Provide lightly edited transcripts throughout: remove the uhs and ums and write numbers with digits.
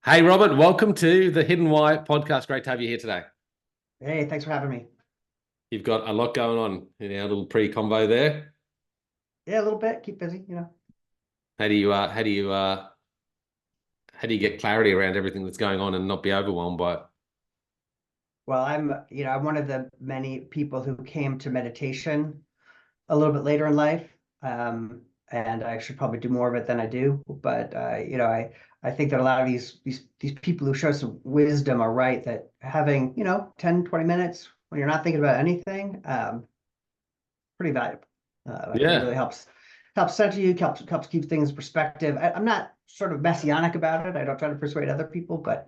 Hey, Robert, welcome to the Hidden Why podcast. Great to have you here today. Hey, thanks for having me. You've got a lot going on in our little pre-convo there. Yeah, a little bit. Keep busy. How do you how do you get clarity around everything that's going on and not be overwhelmed by it? Well, I'm one of the many people who came to meditation a little bit later in life. And I should probably do more of it than I do. But I think that a lot of these people who show some wisdom are right that having, 10, 20 minutes when you're not thinking about anything, pretty valuable. I think it really Yeah, helps center you, helps keep things in perspective. I'm not sort of messianic about it. I don't try to persuade other people, but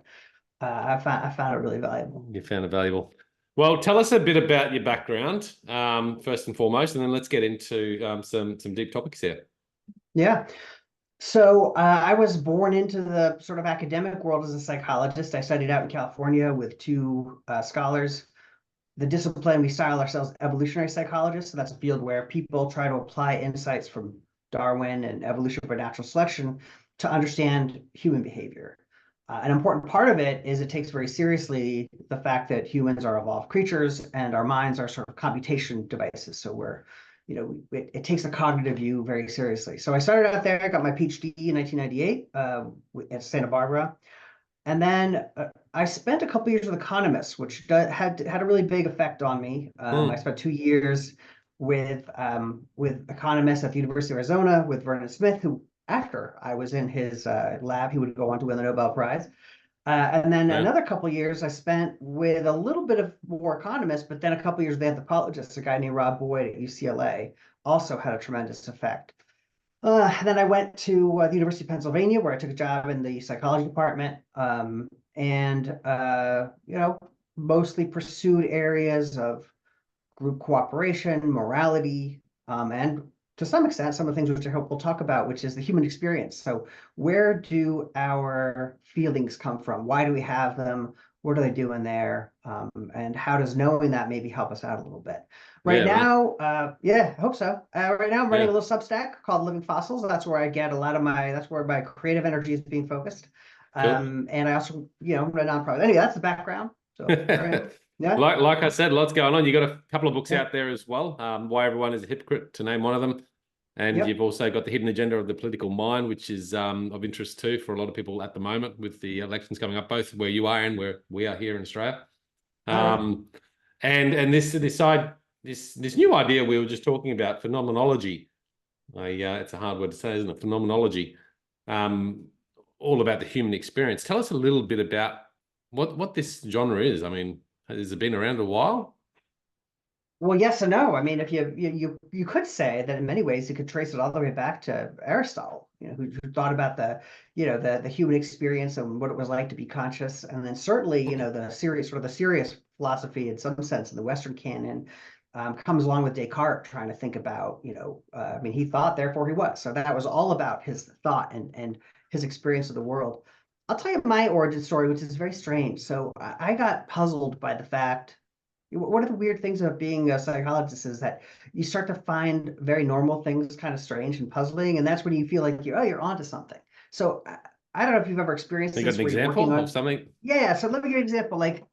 I found it really valuable. you found it valuable. Well, tell us a bit about your background, first and foremost, and then let's get into some deep topics here. Yeah. So I was born into the sort of academic world as a psychologist. I studied out in California with two scholars. The discipline we style ourselves evolutionary psychologists. So that's a field where people try to apply insights from Darwin and evolution by natural selection to understand human behavior. An important part of it is it takes very seriously the fact that humans are evolved creatures and our minds are sort of computation devices. So it takes the cognitive view very seriously. So I started out there, I got my PhD in 1998 at Santa Barbara. And then I spent a couple years with economists, which had a really big effect on me. I Hmm. spent 2 years with economists at the University of Arizona with Vernon Smith, who after I was in his lab, he would go on to win the Nobel Prize. And then Yeah. another couple years I spent with a little bit of more economists, but then a couple years with anthropologists, a guy named Rob Boyd at UCLA, also had a tremendous effect. Then I went to the University of Pennsylvania, where I took a job in the psychology department, and mostly pursued areas of group cooperation, morality, and to some extent, some of the things which I hope we'll talk about, which is the human experience. So, where do our feelings come from? Why do we have them? What are they doing there? And how does knowing that maybe help us out a little bit? Right Yeah, right. now, yeah, I hope so. Right now, I'm running a Yeah, little Substack called Living Fossils. That's where I get that's where my creative energy is being focused. cool. And I also, run a nonprofit. Anyway, that's the background. So here I am. Yeah, Like I said, lots going on. You got a couple of books yeah, out there as well. Why Everyone is a Hypocrite, to name one of them. And yep. you've also got the hidden agenda of the political mind, which is of interest too for a lot of people at the moment with the elections coming up, both where you are and where we are here in Australia. Oh, yeah. Um, and this new idea we were just talking about, phenomenology. It's a hard word to say, isn't it? Phenomenology. Um, all about the human experience. Tell us a little bit about what this genre is. I mean, has it been around a while? Well, yes and no. I mean, if you could say that in many ways you could trace it all the way back to Aristotle, who thought about the human experience and what it was like to be conscious, and then certainly, the serious philosophy in some sense in the Western canon comes along with Descartes trying to think about, I mean, he thought, therefore he was. So that was all about his thought and his experience of the world. I'll tell you my origin story, which is very strange. So I got puzzled by the fact one of the weird things about being a psychologist is that you start to find very normal things kind of strange and puzzling, and that's when you feel like you're onto something. So I don't know if you've ever experienced You got this an where you're working example of on. something? Yeah, so let me give you an example. Like,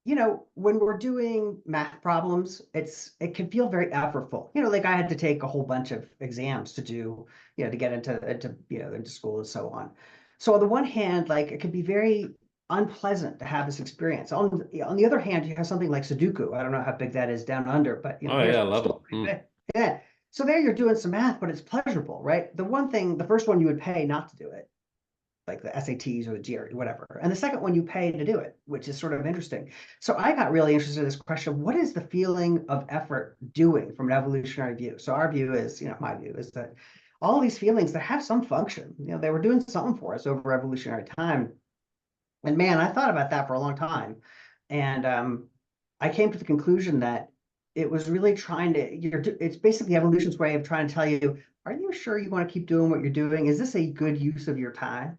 when we're doing math problems, it can feel very effortful. Like I had to take a whole bunch of exams to do, to get into school and so on. So on the one hand, like it could be very unpleasant to have this experience. On the other hand, you have something like Sudoku. I don't know how big that is down under, but Oh here's yeah, I love still it. pretty big. Yeah. So there you're doing some math, but it's pleasurable, right? The first one you would pay not to do it, like the SATs or the GRE, whatever. And the second one you pay to do it, which is sort of interesting. So I got really interested in this question: what is the feeling of effort doing from an evolutionary view? So our view is, my view is that all these feelings that have some function, they were doing something for us over evolutionary time. And man, I thought about that for a long time. And I came to the conclusion that it was really it's basically evolution's way of trying to tell you, are you sure you want to keep doing what you're doing? Is this a good use of your time?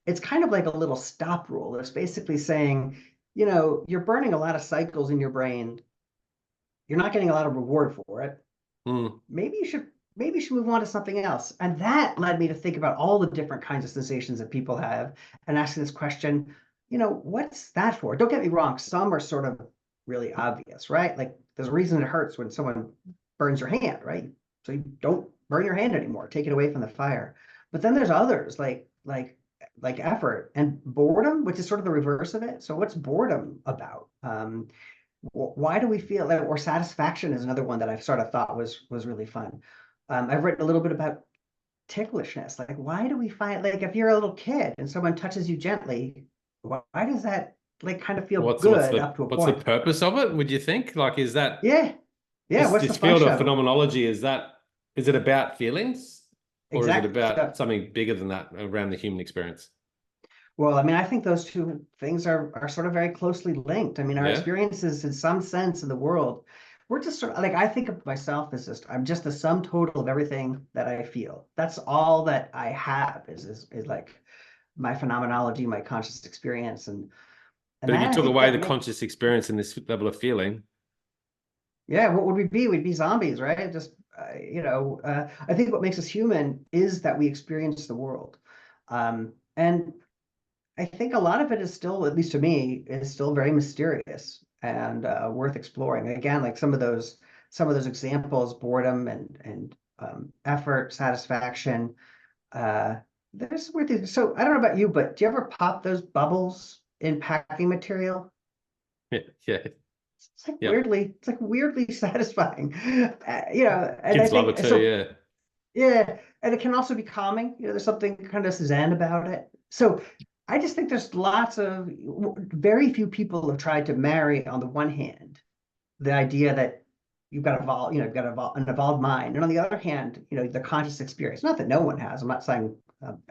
It's kind of like a little stop rule. It's basically saying, you're burning a lot of cycles in your brain. You're not getting a lot of reward for it. Mm. Maybe you should maybe you should move on to something else. And that led me to think about all the different kinds of sensations that people have and asking this question, what's that for? Don't get me wrong, some are sort of really obvious, right? Like there's a reason it hurts when someone burns your hand, right? So you don't burn your hand anymore, take it away from the fire. But then there's others like effort and boredom, which is sort of the reverse of it. So what's boredom about? Why do we feel that, or satisfaction is another one that I've sort of thought was really fun. I've written a little bit about ticklishness. Like, why do we find, like, if you're a little kid and someone touches you gently, why does that like kind of feel good up to a what's the point? purpose of it, would you think? Like, is that Yeah, yeah. What's the this field function of of it? phenomenology, is it about feelings, or is it Exactly. about So, something bigger than that around the human experience? well, I mean, I think those two things are sort of very closely linked. I mean, our Yeah. experiences in some sense in the world, we're just sort of like, I think of myself as I'm just the sum total of everything that I feel. That's all that I have is like my phenomenology, my conscious experience, and But if you that I took think away that the conscious experience and this level of feeling, yeah, what would we be? We'd be zombies, right? Just I think what makes us human is that we experience the world, and I think a lot of it is still, at least to me, is still very mysterious and worth exploring. Again, like some of those examples, boredom and effort, satisfaction. Uh, there's weird things. So I don't know about you, but do you ever pop those bubbles in packing material? yeah, yeah, yeah. It's like weirdly satisfying, and I Kids love it think too. so. Yeah. Yeah, and it can also be calming. There's something kind of zen about it. So I just think there's very few people have tried to marry on the one hand the idea that you've got an evolved mind, and on the other hand, the conscious experience. Not that no one has. I'm not saying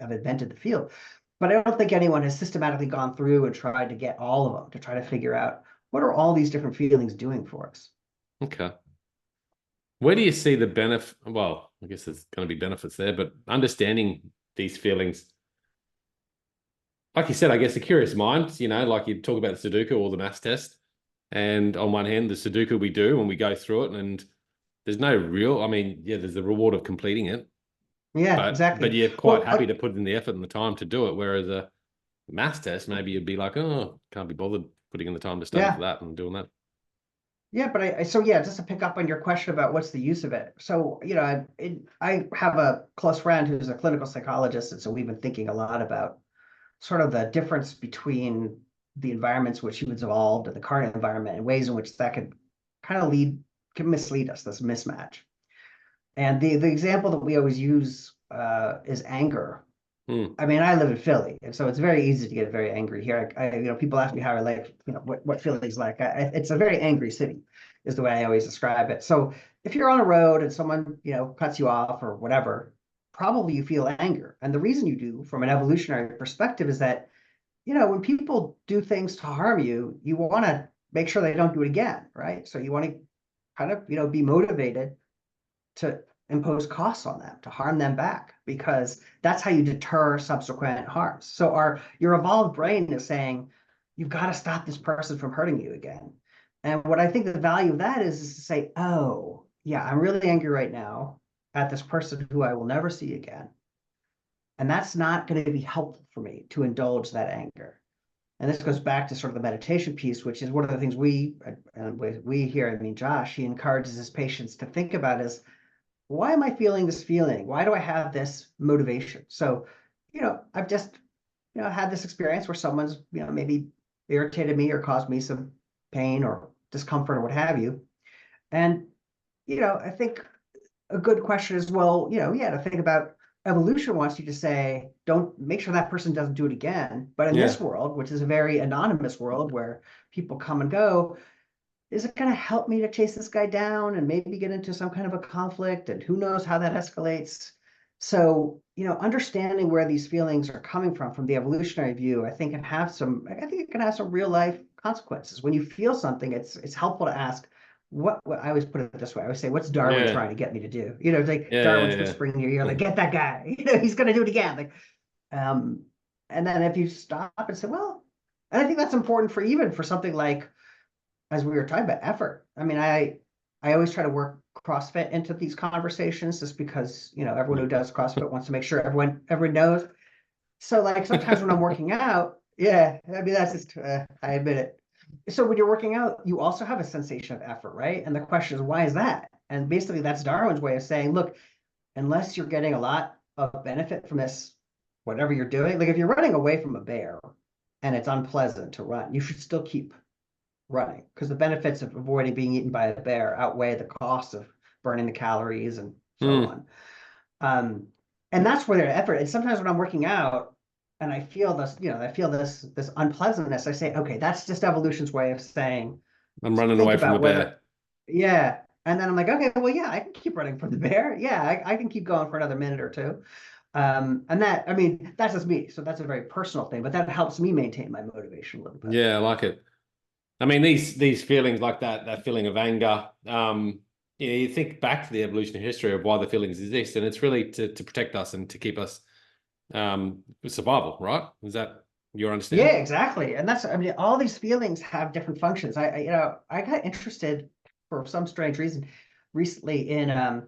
I've invented the field, but I don't think anyone has systematically gone through and tried to get all of them to try to figure out what are all these different feelings doing for us. Okay. Where do you see the benefit? Well, I guess there's going to be benefits there, but understanding these feelings, like you said, I guess the curious mind, like you talk about the Sudoku or the maths test. And on one hand, the Sudoku we do when we go through it, and there's no real, I mean, yeah, there's the reward of completing it, Yeah, but exactly. you're quite Well, happy to put in the effort and the time to do it. Whereas a maths test, maybe you'd be like, oh, can't be bothered putting in the time to study for yeah. that and doing that. Yeah, but so yeah, just to pick up on your question about what's the use of it. So, I have a close friend who's a clinical psychologist, and so we've been thinking a lot about sort of the difference between the environments which humans evolved and the current environment and ways in which that could kind of can mislead us, this mismatch. And the example that we always use is anger. Hmm. I mean, I live in Philly, and so it's very easy to get very angry here. People ask me how I like, what Philly's like. It's a very angry city, is the way I always describe it. So if you're on a road and someone, cuts you off or whatever, probably you feel anger. And the reason you do, from an evolutionary perspective, is that, when people do things to harm you, you want to make sure they don't do it again, right? So you want to kind of, be motivated to impose costs on them, to harm them back, because that's how you deter subsequent harms. So your evolved brain is saying, you've got to stop this person from hurting you again. And what I think the value of that is to say, oh, yeah, I'm really angry right now at this person who I will never see again. And that's not going to be helpful for me to indulge that anger. And this goes back to sort of the meditation piece, which is one of the things we here, I mean, Josh, he encourages his patients to think about is, why am I feeling this feeling? Why do I have this motivation? So, I've just, had this experience where someone's, maybe irritated me or caused me some pain or discomfort or what have you. And, I think a good question is, well, yeah, to think about evolution wants you to say, don't make sure that person doesn't do it again. But in Yeah. this world, which is a very anonymous world where people come and go, is it going to help me to chase this guy down and maybe get into some kind of a conflict? And who knows how that escalates? So, understanding where these feelings are coming from the evolutionary view, I think I think it can have some real life consequences. When you feel something, it's helpful to ask, what I always put it this way. I always say, what's Darwin Yeah. trying to get me to do? It's like Yeah. Darwin's Yeah. whispering in your ear, like, Yeah. get that guy, he's going to do it again. Like, um, and then if you stop and say, well, and I think that's important for even for something like, as we were talking about effort. I mean, I always try to work CrossFit into these conversations just because, everyone who does CrossFit wants to make sure everyone knows. So like sometimes when I'm working out, yeah, I mean, that's just, I admit it. So when you're working out, you also have a sensation of effort, right? And the question is, why is that? And basically that's Darwin's way of saying, look, unless you're getting a lot of benefit from this, whatever you're doing, like if you're running away from a bear and it's unpleasant to run, you should still keep running because the benefits of avoiding being eaten by a bear outweigh the cost of burning the calories and so on. And that's where their effort. And sometimes when I'm working out and I feel this, this unpleasantness, I say, okay, that's just evolution's way of saying, I'm running think away from about the bear. yeah. And then I'm like, okay, well, yeah, I can keep running from the bear. Yeah, I can keep going for another minute or two. And that, I mean, that's just me. So that's a very personal thing, but that helps me maintain my motivation a little bit. Yeah, I like it. I mean, these feelings like that feeling of anger, you think back to the evolutionary history of why the feelings exist, and it's really to protect us and to keep us survival, right? Is that your Yeah, understanding? exactly. And that's, I mean, all these feelings have different functions. I got interested for some strange reason recently in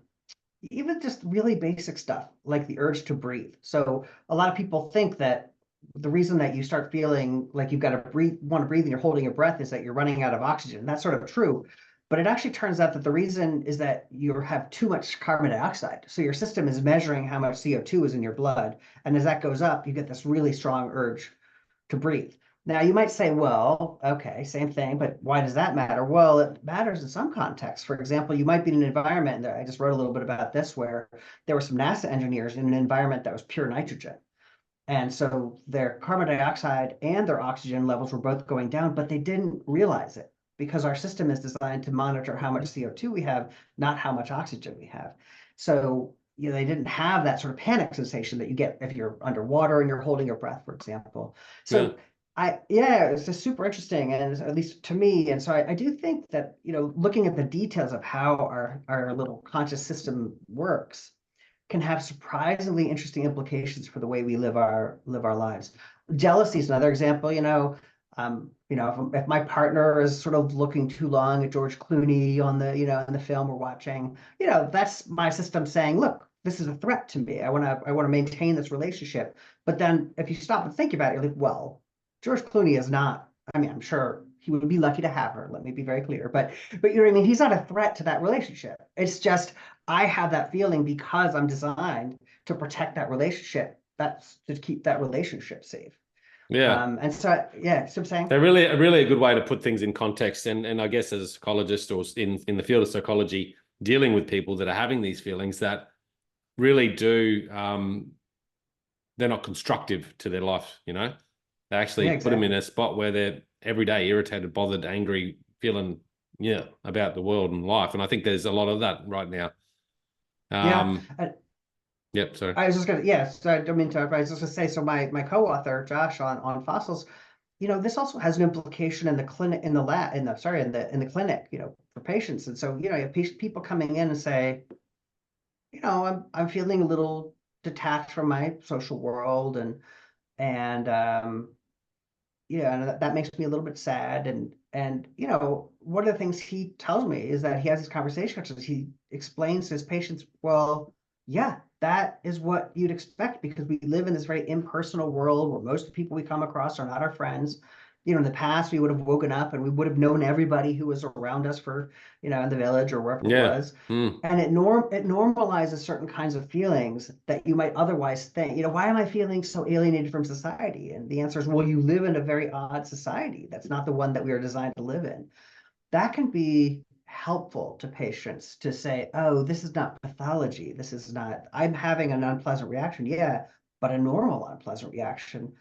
even just really basic stuff like the urge to breathe. So a lot of people think that the reason that you start feeling like you've got to want to breathe and you're holding your breath is that you're running out of oxygen. That's sort of true. But it actually turns out that the reason is that you have too much carbon dioxide. So your system is measuring how much CO2 is in your blood. And as that goes up, you get this really strong urge to breathe. Now, you might say, well, okay, same thing, but why does that matter? Well, it matters in some contexts. For example, you might be in an environment, I just wrote a little bit about this, where there were some NASA engineers in an environment that was pure nitrogen. And so their carbon dioxide and their oxygen levels were both going down, but they didn't realize it because our system is designed to monitor how much CO2 we have, not how much oxygen we have. So they didn't have that sort of panic sensation that you get if you're underwater and you're holding your breath, for example. Yeah. So it's just super interesting, and at least to me. And so I do think that, looking at the details of how our little conscious system works can have surprisingly interesting implications for the way we live our lives. Jealousy is another example. If my partner is sort of looking too long at George Clooney on the in the film we're watching, that's my system saying, look, this is a threat to me. I want to maintain this relationship. But then if you stop and think about it, you're like, well, George Clooney is not. I mean, I'm sure he would be lucky to have her. Let me be very clear. But you know what I mean? He's not a threat to that relationship. It's just I have that feeling because I'm designed to protect that relationship. That's to keep that relationship safe. Yeah. And so, yeah, so I'm saying. They're really a good way to put things in context. And I guess as a psychologist or in the field of psychology, dealing with people that are having these feelings that really do, they're not constructive to their life, They actually Yeah, put them in exactly. a spot where they're every day irritated, bothered, angry, feeling, about the world and life. And I think there's a lot of that right now. Yeah. Yep, sorry. I was just gonna, yes, I don't mean to, I was just gonna say, so my co-author, Josh, on fossils, this also has an implication in the clinic, in the lab, in the clinic, for patients. And so, you have people coming in and say, I'm feeling a little detached from my social world, and and that makes me a little bit sad. And one of the things he tells me is that he has these conversations. He explains to his patients, well, yeah, that is what you'd expect because we live in this very impersonal world where most of the people we come across are not our friends. In the past, we would have woken up and we would have known everybody who was around us for, in the village or wherever it Yeah. was. And it normalizes certain kinds of feelings that you might otherwise think, why am I feeling so alienated from society? And the answer is, well, you live in a very odd society. That's not the one that we are designed to live in. That can be helpful to patients to say, oh, this is not pathology. This is not, I'm having an unpleasant reaction. Yeah, but a normal unpleasant reaction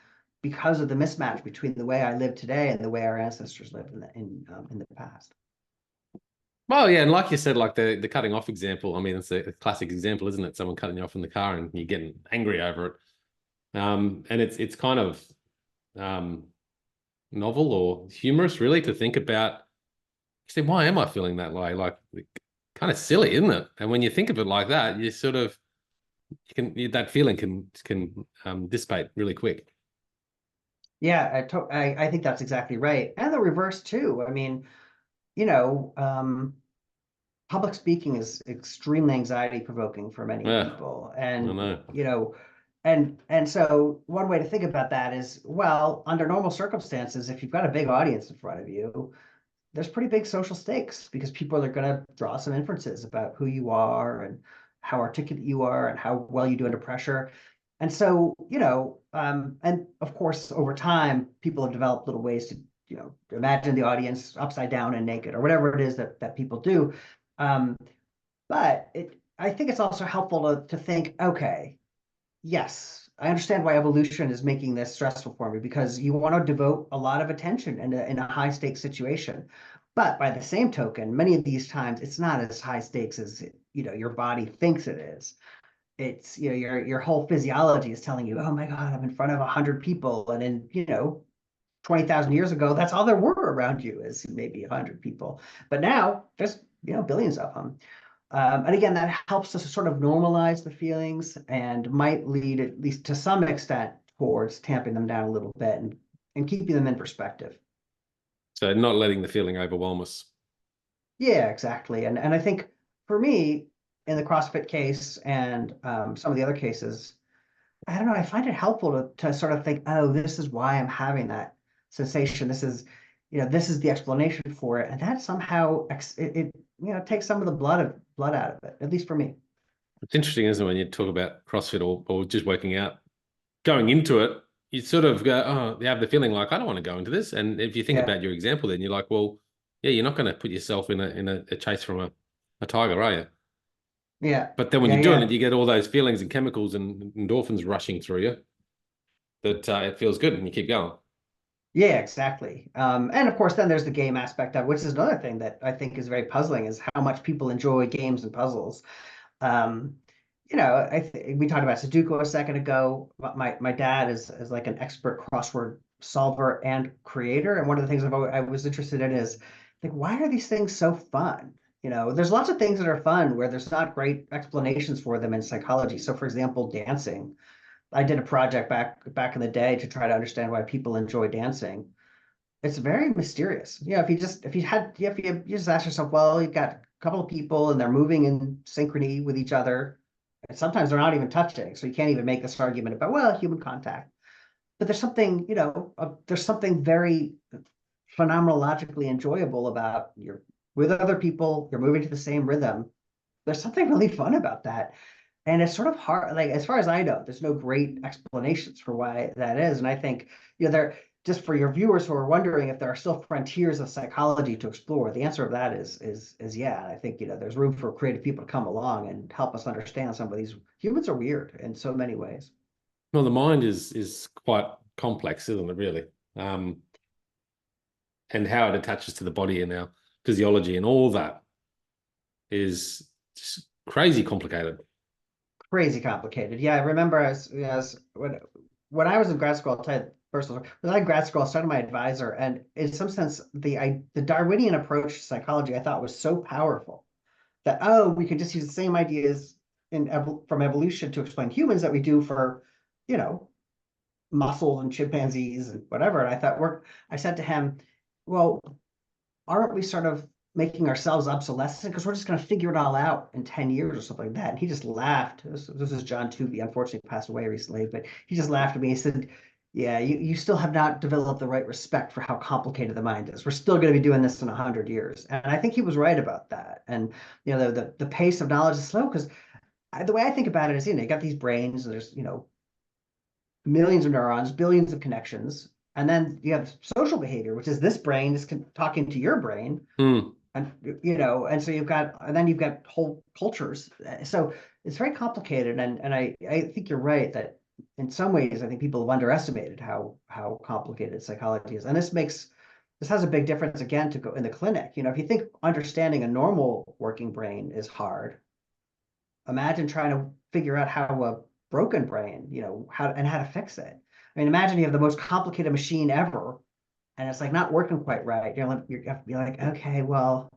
because of the mismatch between the way I live today and the way our ancestors lived in the past. Well, yeah, and like you said, like the cutting off example, I mean, it's a classic example, isn't it? Someone cutting you off in the car and you're getting angry over it. And it's kind of novel or humorous, really, to think about. You say, why am I feeling that way? Like, kind of silly, isn't it? And when you think of it like that, you sort of that feeling can dissipate really quick. Yeah, I think that's exactly right. And the reverse too. I mean, you know, um, public speaking is extremely anxiety provoking for many Yeah, people. I And, know. and so one way to think about that is, well, under normal circumstances, if you've got a big audience in front of you, there's pretty big social stakes because people are going to draw some inferences about who you are and how articulate you are and how well you do under pressure. And so, and of course, over time, people have developed little ways to, imagine the audience upside down and naked or whatever it is that people do. Um, but I think it's also helpful to think, okay, yes, I understand why evolution is making this stressful for me because you want to devote a lot of attention in a high stakes situation. But by the same token, many of these times it's not as high stakes as your body thinks it is. It's your whole physiology is telling you, oh my God, I'm in front of 100 people, and in 20,000 years ago, that's all there were around you is maybe 100 people. But now there's billions of them. And again, that helps us to sort of normalize the feelings and might lead, at least to some extent, towards tamping them down a little bit and keeping them in perspective. So not letting the feeling overwhelm us. Yeah, exactly. And I think for me, in the CrossFit case and some of the other cases, I don't know, I find it helpful to sort of think, oh, this is why I'm having that sensation. This is the explanation for it. And that somehow it takes some of the blood out of it, at least for me. It's interesting, isn't it, when you talk about CrossFit or just working out, going into it, you sort of go, oh, you have the feeling like, I don't want to go into this. And if you think Yeah. about your example, then you're like, well, yeah, you're not going to put yourself in a chase from a tiger, are you? Yeah. But then when Yeah. you're doing Yeah. it, you get all those feelings and chemicals and endorphins rushing through you that it feels good and you keep going. Yeah, exactly. And of course, then there's the game aspect of it, which is another thing that I think is very puzzling, is how much people enjoy games and puzzles. Um, we talked about Sudoku a second ago. My dad is like an expert crossword solver and creator, and one of the things I was interested in is like, why are these things so fun? There's lots of things that are fun where there's not great explanations for them in psychology. So, for example, dancing. I did a project back in the day to try to understand why people enjoy dancing. It's very mysterious. If you just ask yourself, well, you've got a couple of people and they're moving in synchrony with each other, and sometimes they're not even touching, so you can't even make this argument about, well, human contact. But there's something very phenomenologically enjoyable about you're with other people, you're moving to the same rhythm. There's something really fun about that. And it's sort of hard, like as far as I know, there's no great explanations for why that is. And I think, there just for your viewers who are wondering if there are still frontiers of psychology to explore, the answer of that is yeah. I think, there's room for creative people to come along and help us understand some of these. Humans are weird in so many ways. Well, the mind is quite complex, isn't it, really? Um, and how it attaches to the body and our physiology and all that is just crazy complicated. Crazy complicated. Yeah, I remember as when I was in grad school, I'll tell you personally, when I was in grad school, I started my advisor, and in some sense, the Darwinian approach to psychology I thought was so powerful that, oh, we can just use the same ideas from evolution to explain humans that we do for, you know, mussels and chimpanzees and whatever. And I said to him, well, aren't we sort of making ourselves obsolescent because we're just going to figure it all out in 10 years or something like that? And he just laughed. This is John Tooby, unfortunately passed away recently, but he just laughed at me. He said, yeah, you still have not developed the right respect for how complicated the mind is. We're still going to be doing this in 100 years. And I think he was right about that. And, the pace of knowledge is slow because the way I think about it is, you got these brains, and there's, millions of neurons, billions of connections. And then you have social behavior, which is this brain is talking to your brain. Mm. And, and so then you've got whole cultures. So it's very complicated. And I think you're right that in some ways, I think people have underestimated how complicated psychology is. And this has a big difference again to go in the clinic. If you think understanding a normal working brain is hard, imagine trying to figure out how a broken brain, how to fix it. I mean, imagine you have the most complicated machine ever, and it's like not working quite right. You're like, okay, well,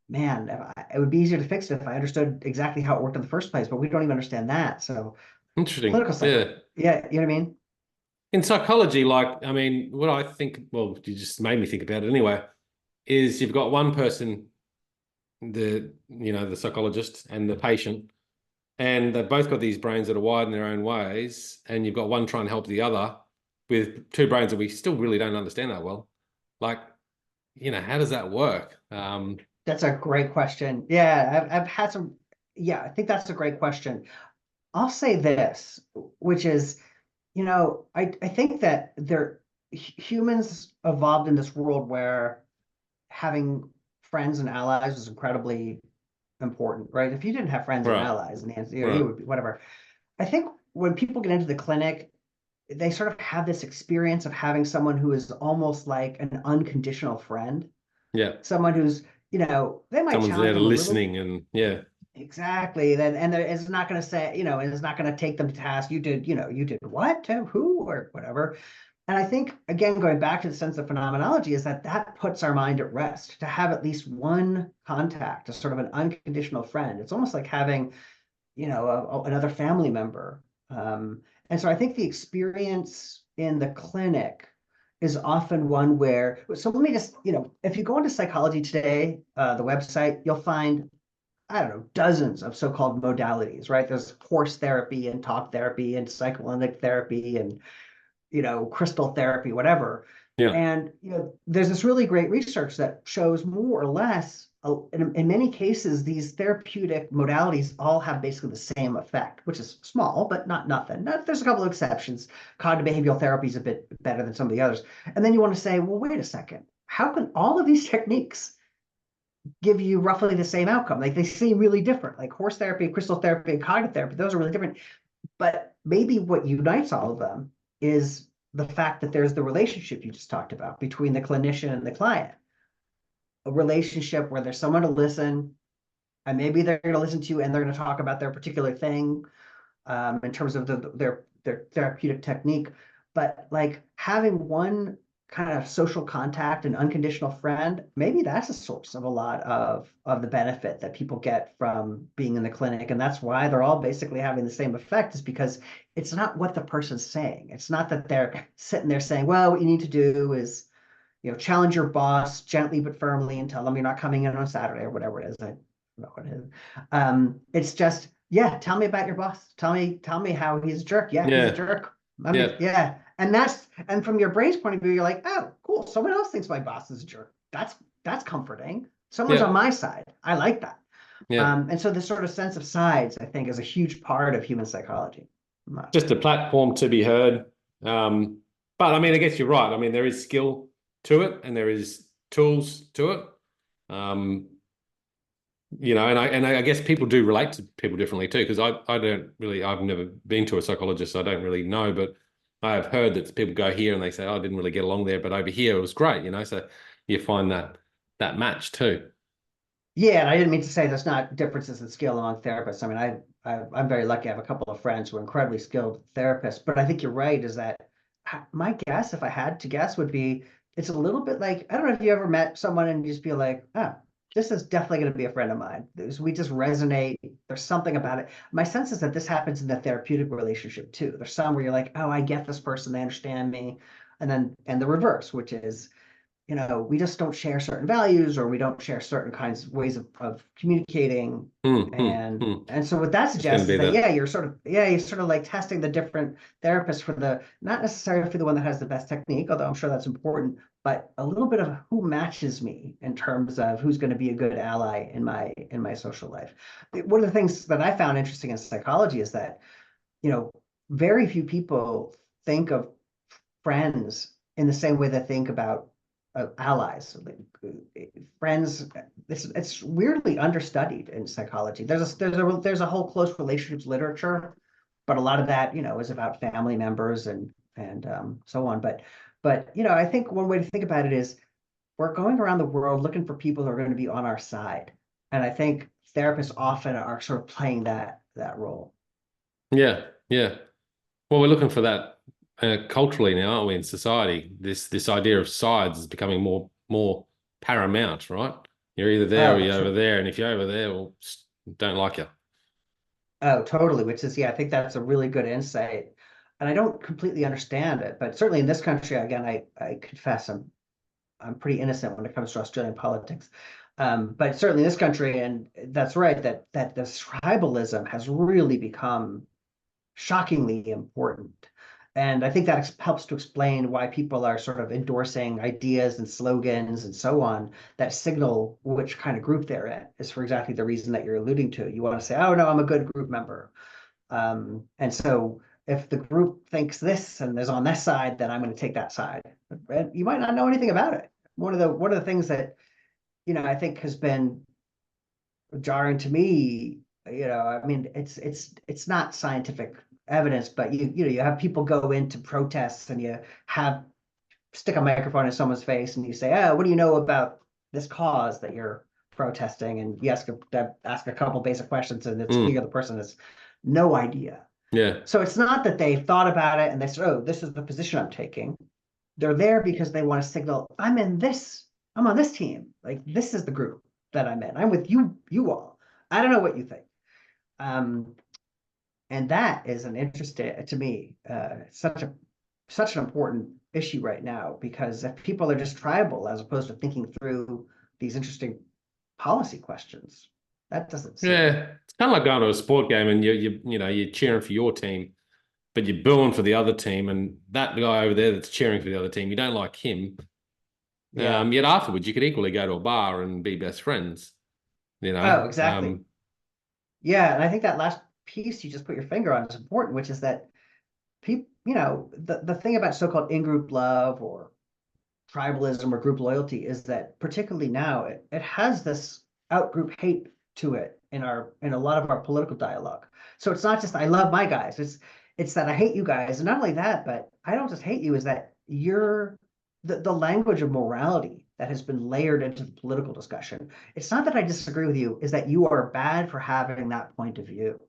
man, it would be easier to fix it if I understood exactly how it worked in the first place, but we don't even understand that. So Interesting. clinical psych, Yeah. yeah, you know what I mean? In psychology, like, I mean, what I think, well, you just made me think about it anyway, is you've got one person the psychologist and the patient, and they've both got these brains that are wired in their own ways, and you've got one trying to help the other with two brains that we still really don't understand that well. Like, how does that work? That's a great question. Yeah, I've had some. Yeah, I think that's a great question. I'll say this, which is, I think that humans evolved in this world where having friends and allies was incredibly important, right? If you didn't have friends and Right, allies, and the answer, you right. would be whatever. I think when people get into the clinic, they sort of have this experience of having someone who is almost like an unconditional friend, Yeah. someone who's, they might Someone's challenge there them a little. listening, and yeah. Exactly. Then and it's not going to say, it's not going to take them to task. You did what to who or whatever. And I think again, going back to the sense of phenomenology, is that puts our mind at rest to have at least one contact, a sort of an unconditional friend. It's almost like having, another family member. And so I think the experience in the clinic is often one where, so let me just, if you go into psychology today, the website, you'll find, I don't know, dozens of so-called modalities, right? There's horse therapy and talk therapy and psychoanalytic therapy and, crystal therapy, whatever. Yeah. And, there's this really great research that shows more or less, in many cases, these therapeutic modalities all have basically the same effect, which is small, but not nothing. There's a couple of exceptions. Cognitive behavioral therapy is a bit better than some of the others. And then you want to say, well, wait a second. How can all of these techniques give you roughly the same outcome? Like they seem really different, like horse therapy, crystal therapy, and cognitive therapy. Those are really different. But maybe what unites all of them is the fact that there's the relationship you just talked about between the clinician and the client. A relationship where there's someone to listen, and maybe they're going to listen to you and they're going to talk about their particular thing, in terms of their therapeutic technique. But like having one kind of social contact and unconditional friend, maybe that's a source of a lot of the benefit that people get from being in the clinic. And that's why they're all basically having the same effect, is because it's not what the person's saying. It's not that they're sitting there saying, well, what you need to do is, challenge your boss gently but firmly and tell them you're not coming in on Saturday or whatever it is. I don't know what it is. It's just, yeah, tell me about your boss. Tell me how he's a jerk. Yeah, he's a Yeah. jerk. I mean, Yeah. yeah. And from your brain's point of view, you're like, oh, cool. Someone else thinks my boss is a jerk. That's comforting. Someone's on Yeah. my side. I like that. Yeah. And so this sort of sense of sides, I think, is a huge part of human psychology. Just a platform to be heard. But I mean, I guess you're right. I mean, there is skill to it, and there is tools to it. And I guess people do relate to people differently too, because I don't really, I've never been to a psychologist, so I don't really know, but I have heard that people go here and they say, oh, I didn't really get along there, but over here it was great, so you find that match too. Yeah, and I didn't mean to say there's not differences in skill among therapists. I mean, I'm very lucky. I have a couple of friends who are incredibly skilled therapists. But I think you're right, is that my guess, if I had to guess, would be it's a little bit like, I don't know if you ever met someone and you just feel like, oh, this is definitely going to be a friend of mine. We just resonate. There's something about it. My sense is that this happens in the therapeutic relationship too. There's some where you're like, oh, I get this person, they understand me. And the reverse, which is, we just don't share certain values, or we don't share certain kinds of ways of communicating. Hmm, hmm, And hmm. and so what that It's going to suggests be is that, the, yeah, you're sort of like testing the different therapists for not necessarily for the one that has the best technique, although I'm sure that's important, but a little bit of who matches me in terms of who's going to be a good ally in my social life. One of the things that I found interesting in psychology is that, very few people think of friends in the same way they think about allies. Friends, it's weirdly understudied in psychology. There's a whole close relationships literature, but a lot of that, is about family members and so on. But I think one way to think about it is we're going around the world looking for people who are going to be on our side, and I think therapists often are sort of playing that role. yeah, yeah. Well, we're looking for that culturally now, aren't we, in society? This idea of sides is becoming more paramount, right? You're either there or Oh, you're over true. there, and if you're over there, well, don't like you. Oh, totally. Which is, yeah, I think that's a really good insight. And I don't completely understand it, but certainly in this country, again, I confess I'm pretty innocent when it comes to Australian politics. But certainly in this country, and that's right, that this tribalism has really become shockingly important. And I think that helps to explain why people are sort of endorsing ideas and slogans and so on that signal which kind of group they're in, is for exactly the reason that you're alluding to. You want to say, oh, no, I'm a good group member. And so if the group thinks this and is on this side, then I'm going to take that side. And you might not know anything about it. One of the things that, I think has been jarring to me, I mean, it's not scientific evidence, but you have people go into protests and you have stick a microphone in someone's face and you say, oh, what do you know about this cause that you're protesting? And you ask a couple basic questions, and it's clear the person has no idea. Yeah. So it's not that they thought about it and they said, oh, this is the position I'm taking. They're there because they want to signal, I'm on this team. Like, this is the group that I'm in. I'm with you all. I don't know what you think. And that is an interesting, to me, such an important issue right now, because if people are just tribal as opposed to thinking through these interesting policy questions, that doesn't seem. Yeah. It's kind of like going to a sport game and you're cheering for your team, but you're booing for the other team, and that guy over there that's cheering for the other team, you don't like him. Yeah. Yet afterwards, you could equally go to a bar and be best friends. Oh, exactly. Yeah, and I think that last piece you just put your finger on is important, which is that people, the thing about so-called in-group love or tribalism or group loyalty is that particularly now it has this out-group hate to it in a lot of our political dialogue. So it's not just I love my guys, it's that I hate you guys. And not only that, but I don't just hate you, is that you're the language of morality that has been layered into the political discussion. It's not that I disagree with you, is that you are bad for having that point of view.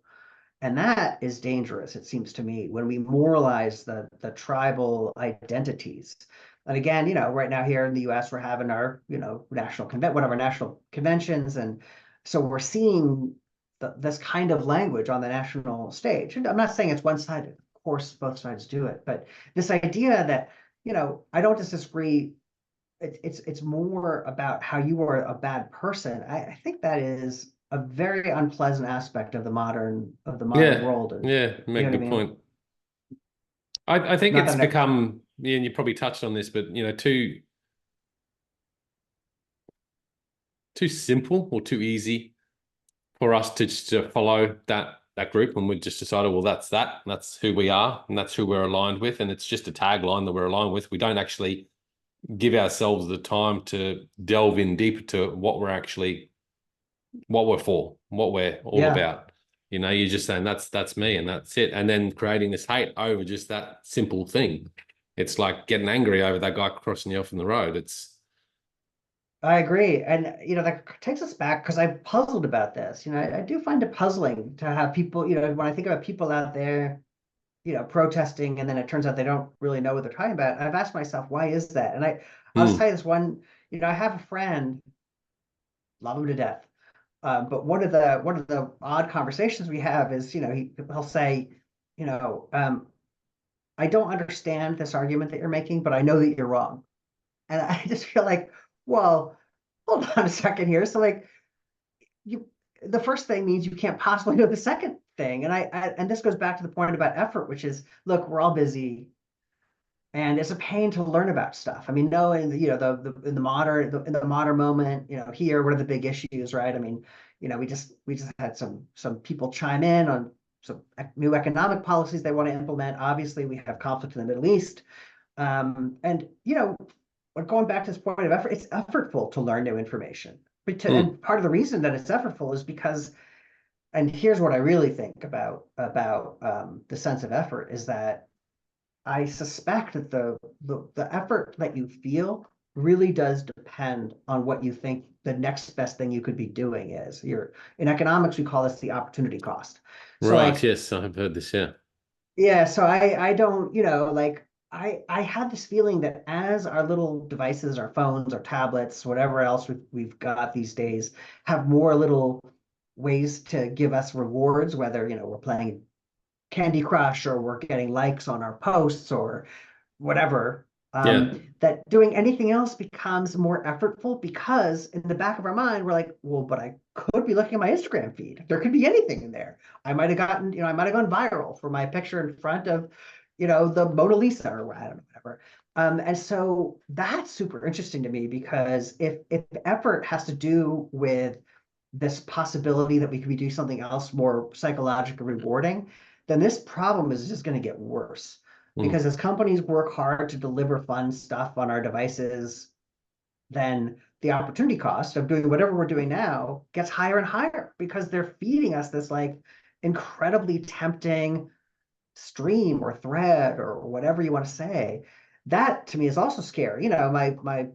And that is dangerous, it seems to me, when we moralize the tribal identities. And again, right now here in the US, we're having our, one of our national conventions. And so we're seeing this kind of language on the national stage. And I'm not saying it's one-sided. Of course, both sides do it. But this idea that, I don't disagree. It's more about how you are a bad person. I think that is a very unpleasant aspect of the modern world. And Yeah, make a good point. I think not it's that become, and you probably touched on this, but too simple or too easy for us to follow that group, and we just decided, well, that's who we are, and that's who we're aligned with, and it's just a tagline that we're aligned with. We don't actually give ourselves the time to delve in deeper to what we're for, what we're all about. You're just saying that's me and that's it, and then creating this hate over just that simple thing. It's like getting angry over that guy crossing you off in the road. I agree. And, that takes us back, because I'm puzzled about this. I do find it puzzling to have people, when I think about people out there, protesting, and then it turns out they don't really know what they're talking about. I've asked myself, why is that? And I'll just tell you this one, I have a friend, love him to death. But one of the odd conversations we have is, he'll say, I don't understand this argument that you're making, but I know that you're wrong. And I just feel like, well, hold on a second here. So like, the first thing means you can't possibly know the second thing. And and this goes back to the point about effort, which is, look, we're all busy, and it's a pain to learn about stuff. I mean, knowing in the modern moment, here, what are the big issues, right? I mean, we just had some people chime in on some new economic policies they want to implement. Obviously, we have conflict in the Middle East, and going back to this point of effort, it's effortful to learn new information. And part of the reason that it's effortful is because, and here's what I really think about the sense of effort, is that I suspect that the effort that you feel really does depend on what you think the next best thing you could be doing is. In economics, we call this the opportunity cost. So right. Yes, I've heard this. Yeah. Yeah. So I don't, I have this feeling that as our little devices, our phones, our tablets, whatever else we've got these days, have more little ways to give us rewards, whether, we're playing Candy Crush or we're getting likes on our posts or whatever, Yeah. That doing anything else becomes more effortful because in the back of our mind, we're like, well, but I could be looking at my Instagram feed. There could be anything in there. I might have gotten, I might have gone viral for my picture in front of, the Mona Lisa or I don't know, whatever. And so that's super interesting to me because if effort has to do with this possibility that we could be doing something else more psychologically rewarding, then this problem is just going to get worse. Mm. Because as companies work hard to deliver fun stuff on our devices, then the opportunity cost of doing whatever we're doing now gets higher and higher because they're feeding us this like incredibly tempting stream or thread or whatever you want to say. That to me is also scary. My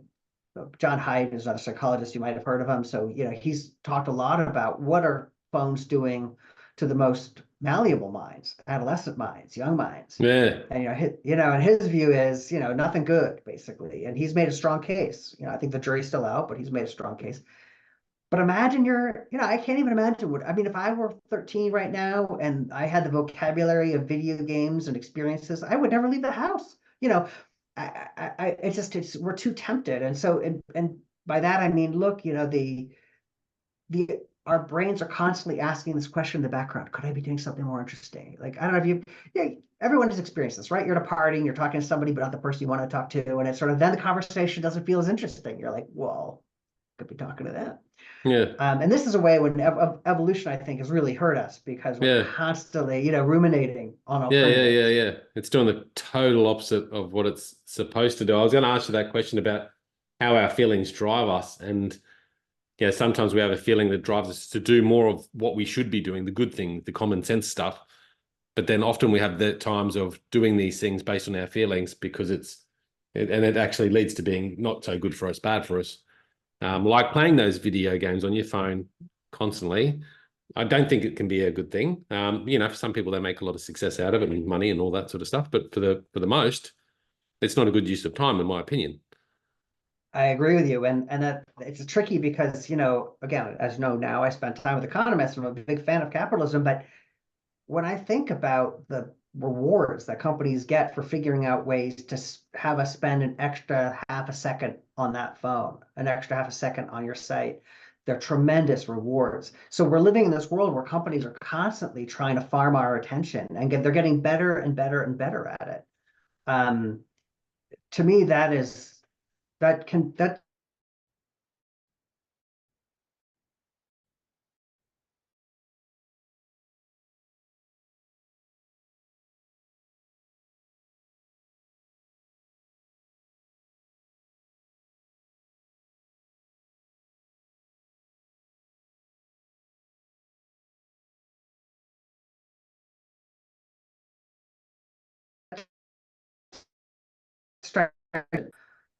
John Haidt is not a psychologist. You might have heard of him. So, he's talked a lot about what are phones doing to the most malleable minds, adolescent minds, young minds. Yeah. And, and his view is, nothing good, basically. And he's made a strong case. I think the jury's still out, but he's made a strong case. But imagine I can't even imagine if I were 13 right now and I had the vocabulary of video games and experiences, I would never leave the house. We're too tempted. And so, and by that, I mean, look, our brains are constantly asking this question in the background. Could I be doing something more interesting? Like, I don't know if everyone has experienced this, right? You're at a party and you're talking to somebody, but not the person you want to talk to. And it's sort of, then the conversation doesn't feel as interesting. You're like, well, could be talking to them. Yeah. And this is a way when evolution, I think, has really hurt us because we're Yeah. constantly, ruminating on Yeah, yeah, yeah, alternatives. yeah. It's doing the total opposite of what it's supposed to do. I was going to ask you that question about how our feelings drive us. And yeah, sometimes we have a feeling that drives us to do more of what we should be doing, the good thing, the common sense stuff. But then often we have the times of doing these things based on our feelings because and it actually leads to being not so good for us, bad for us. Like playing those video games on your phone constantly. I don't think it can be a good thing. For some people, they make a lot of success out of it and money and all that sort of stuff. But for the most, it's not a good use of time, in my opinion. I agree with you. And that it's tricky because, again, as you know, now I spend time with economists. I'm a big fan of capitalism. But when I think about the rewards that companies get for figuring out ways to have us spend an extra half a second on that phone, an extra half a second on your site, they're tremendous rewards. So we're living in this world where companies are constantly trying to farm our attention and they're getting better and better and better at it. To me, that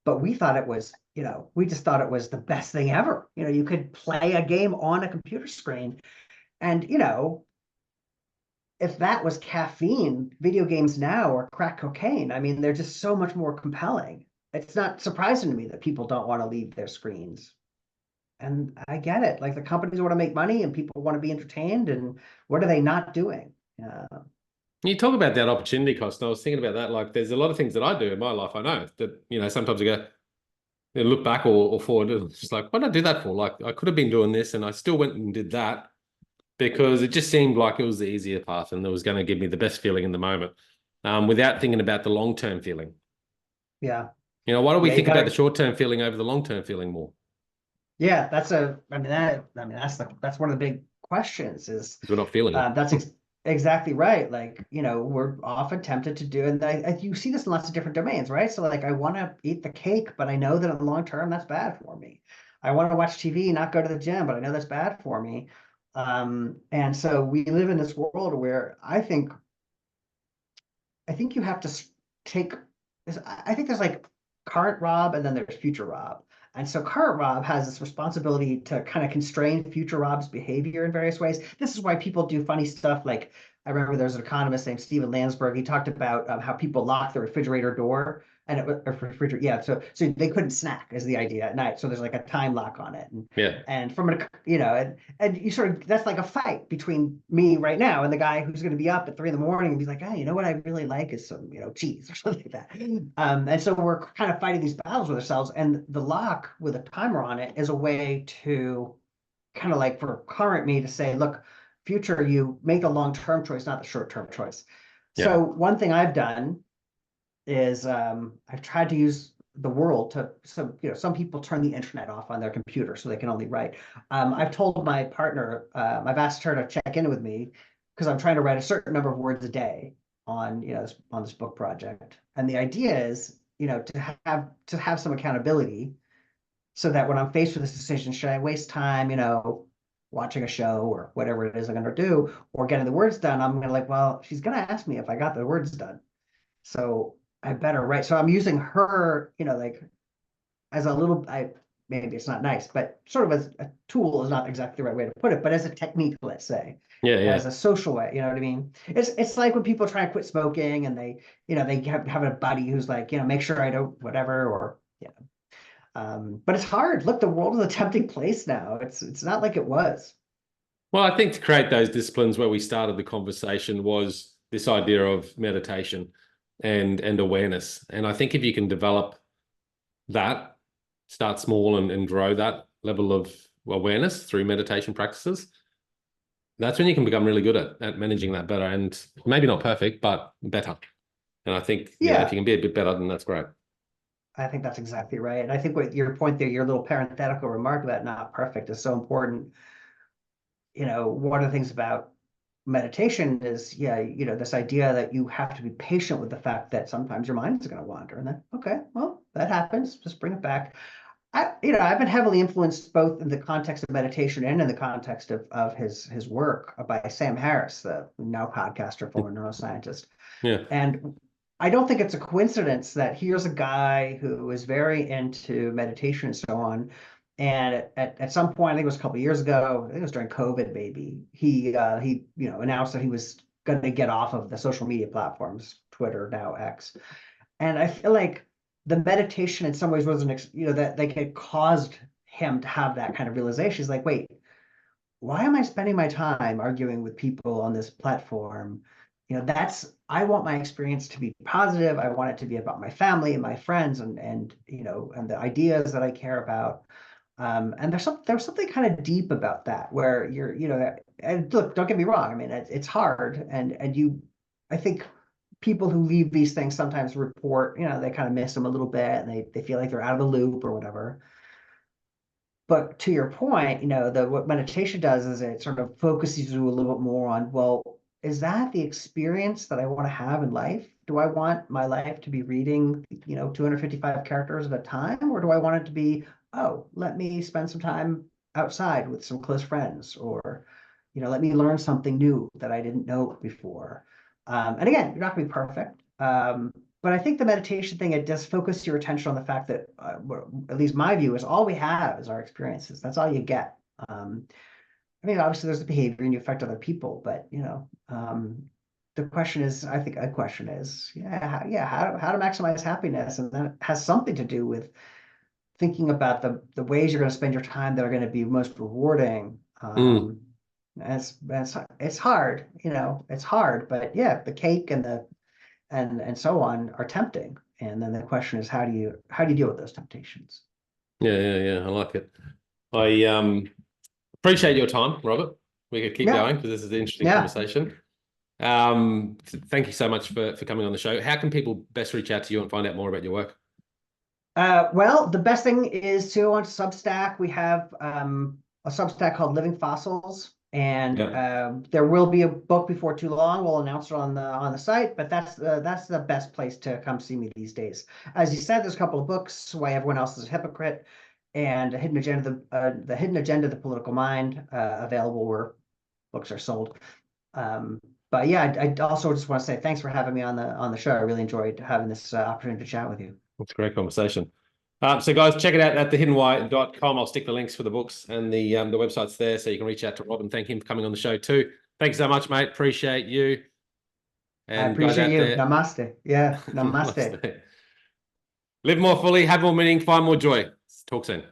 but we thought it was, we just thought it was the best thing ever. You could play a game on a computer screen. And, if that was caffeine, video games now are crack cocaine. I mean, they're just so much more compelling. It's not surprising to me that people don't want to leave their screens. And I get it. Like the companies want to make money and people want to be entertained. And what are they not doing? You talk about that opportunity cost, and I was thinking about that. Like, there's a lot of things that I do in my life. I know that, sometimes I go, look back or forward, and it's just like, what did I do that for? Like, I could have been doing this, and I still went and did that because it just seemed like it was the easier path and it was going to give me the best feeling in the moment, without thinking about the long-term feeling. Yeah. Why do we Yeah, think about the short-term feeling over the long-term feeling more? Yeah, that's that's one of the big questions is Because we're not feeling it. that's exactly right. Like, we're often tempted to do, and you see this in lots of different domains, right? So like, I want to eat the cake, but I know that in the long term, that's bad for me. I want to watch TV, not go to the gym, but I know that's bad for me. And so we live in this world where I think you have to take, I think there's like current Rob and then there's future Rob. And so current Rob has this responsibility to kind of constrain future Rob's behavior in various ways. This is why people do funny stuff like I remember there's an economist named Stephen Landsberg. He talked about how people lock the refrigerator door and it was refrigerator. Yeah. So they couldn't snack is the idea at night. So there's like a time lock on it. Yeah. And from an, and you sort of, that's like a fight between me right now and the guy who's going to be up at 3 a.m. and be like, oh, you know what I really like is some, cheese or something like that. And so we're kind of fighting these battles with ourselves. And the lock with a timer on it is a way to kind of like for current me to say, look, future you, make the long-term choice, not the short-term choice. Yeah. So one thing I've done is I've tried to use the world to, some people turn the internet off on their computer so they can only write. I've told my partner, I've asked her to check in with me because I'm trying to write a certain number of words a day on, on this book project. And the idea is, to have some accountability so that when I'm faced with this decision, should I waste time, watching a show or whatever it is I'm going to do, or getting the words done? I'm going to like, well, she's going to ask me if I got the words done. So I better write. So I'm using her, like as a little, maybe it's not nice, but sort of as a tool is not exactly the right way to put it, but as a technique, let's say, Yeah. as a social way, you know what I mean? It's like when people try to quit smoking and they have a buddy who's like, make sure I don't whatever, or, but it's hard. Look, the world is a tempting place now. It's not like it was. Well, I think to create those disciplines where we started the conversation was this idea of meditation and awareness. And I think if you can develop that, start small and grow that level of awareness through meditation practices, that's when you can become really good at managing that better, and maybe not perfect, but better. And I think, if you can be a bit better, then that's great. I think that's exactly right. And I think what your point there, your little parenthetical remark about not perfect is so important. One of the things about meditation is, this idea that you have to be patient with the fact that sometimes your mind is going to wander, and then, okay, well, that happens. Just bring it back. I've been heavily influenced both in the context of meditation and in the context of his work by Sam Harris, the now podcaster, former neuroscientist. Yeah. And I don't think it's a coincidence that here's a guy who is very into meditation and so on. And at some point, I think it was a couple of years ago, I think it was during COVID, maybe, he announced that he was going to get off of the social media platforms, Twitter, now X. And I feel like the meditation in some ways wasn't, that like it caused him to have that kind of realization. He's like, wait, why am I spending my time arguing with people on this platform? I want my experience to be positive. I want it to be about my family and my friends and the ideas that I care about. And there's something kind of deep about that where and look, don't get me wrong. I mean, it's hard. I think people who leave these things sometimes report, they kind of miss them a little bit and they feel like they're out of the loop or whatever. But to your point, what meditation does is it sort of focuses you a little bit more on, well, is that the experience that I want to have in life? Do I want my life to be reading, 255 characters at a time? Or do I want it to be, oh, let me spend some time outside with some close friends, or, let me learn something new that I didn't know before. And again, you're not going to be perfect. But I think the meditation thing, it does focus your attention on the fact that, at least my view is, all we have is our experiences. That's all you get. I mean, obviously there's the behavior and you affect other people, but the question is, I think a question is, how to maximize happiness, and that has something to do with thinking about the ways you're going to spend your time that are going to be most rewarding. It's hard, it's hard, but yeah, the cake and so on are tempting. And then the question is, how do you deal with those temptations? Yeah. I like it. I appreciate your time, Robert. We could keep going because this is an interesting conversation. Thank you so much for coming on the show. How can people best reach out to you and find out more about your work? Well, the best thing is to go on Substack. We have a Substack called Living Fossils, and there will be a book before too long. We'll announce it on the site, but that's the best place to come see me these days. As you said, there's a couple of books, Why Everyone Else is a Hypocrite, and The Hidden Agenda, The Hidden Agenda of the Political Mind, available where books are sold. But yeah, I also just want to say thanks for having me on the show. I really enjoyed having this opportunity to chat with you. It's a great conversation. So guys, check it out at thehiddenwhy.com. I'll stick the links for the books and the websites there so you can reach out to Rob and thank him for coming on the show too. Thanks so much, mate. Appreciate you. I And guys appreciate out you. there, Namaste. Yeah, namaste. live more fully, have more meaning, find more joy. Talk soon.